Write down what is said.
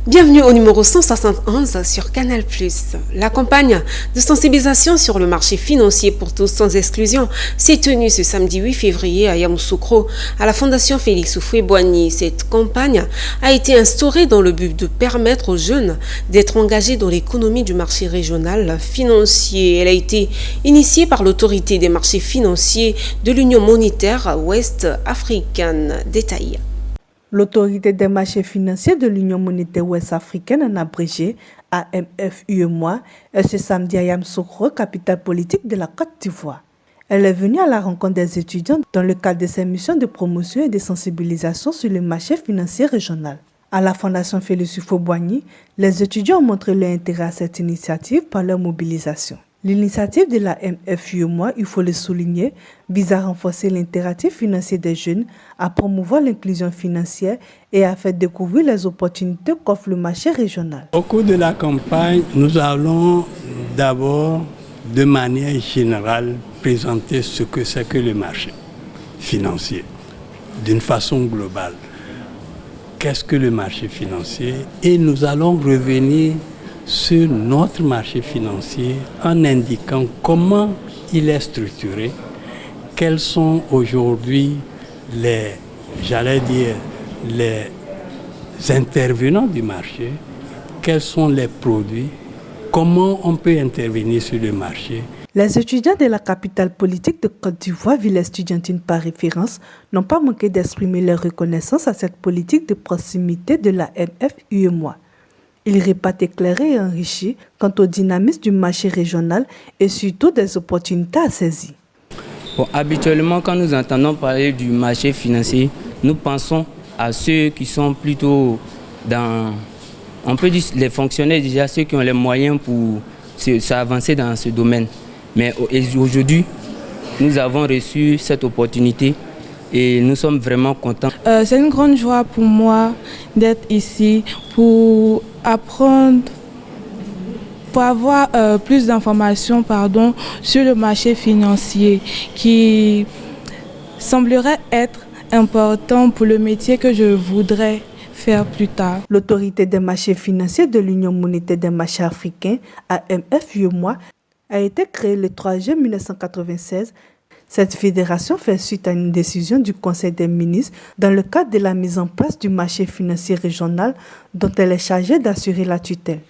Bienvenue au numéro 171 sur Canal+. La campagne de sensibilisation sur le marché financier pour tous sans exclusion s'est tenue ce samedi 8 février à Yamoussoukro, à la Fondation Félix Houphouët-Boigny. Cette campagne a été instaurée dans le but de permettre aux jeunes d'être engagés dans l'économie du marché régional financier. Elle a été initiée par l'autorité des marchés financiers de l'Union monétaire ouest africaine. Détail. L'autorité des marchés financiers de l'Union monétaire ouest-africaine, en abrégé AMF-UEMOA, est ce samedi à Yamoussoukro, capitale politique de la Côte d'Ivoire. Elle est venue à la rencontre des étudiants dans le cadre de ses missions de promotion et de sensibilisation sur le marché financier régional. À la Fondation Félix Houphouët-Boigny, les étudiants ont montré leur intérêt à cette initiative par leur mobilisation. L'initiative de la AMF-UEMOA, il faut le souligner, vise à renforcer l'interactif financier des jeunes, à promouvoir l'inclusion financière et à faire découvrir les opportunités qu'offre le marché régional. Au cours de la campagne, nous allons d'abord, de manière générale, présenter ce que c'est que le marché financier, d'une façon globale. Qu'est-ce que le marché financier? Et nous allons revenir sur notre marché financier en indiquant comment il est structuré, quels sont aujourd'hui les intervenants du marché, quels sont les produits, comment on peut intervenir sur le marché. Les étudiants de la capitale politique de Côte d'Ivoire, ville estudiantine par référence, n'ont pas manqué d'exprimer leur reconnaissance à cette politique de proximité de la AMF-UEMOA. Ils repartent éclairés et enrichis quant au dynamisme du marché régional et surtout des opportunités à saisir. Bon, habituellement, quand nous entendons parler du marché financier, nous pensons à ceux qui sont plutôt dans, on peut dire les fonctionnaires déjà, ceux qui ont les moyens pour s'avancer dans ce domaine. Mais aujourd'hui, nous avons reçu cette opportunité et nous sommes vraiment contents. C'est une grande joie pour moi d'être ici pour apprendre, pour avoir plus d'informations sur le marché financier qui semblerait être important pour le métier que je voudrais faire plus tard. L'autorité des marchés financiers de l'Union monétaire des marchés africains, AMF-UEMOA, a été créée le 3 juin 1996. Cette fédération fait suite à une décision du Conseil des ministres dans le cadre de la mise en place du marché financier régional dont elle est chargée d'assurer la tutelle.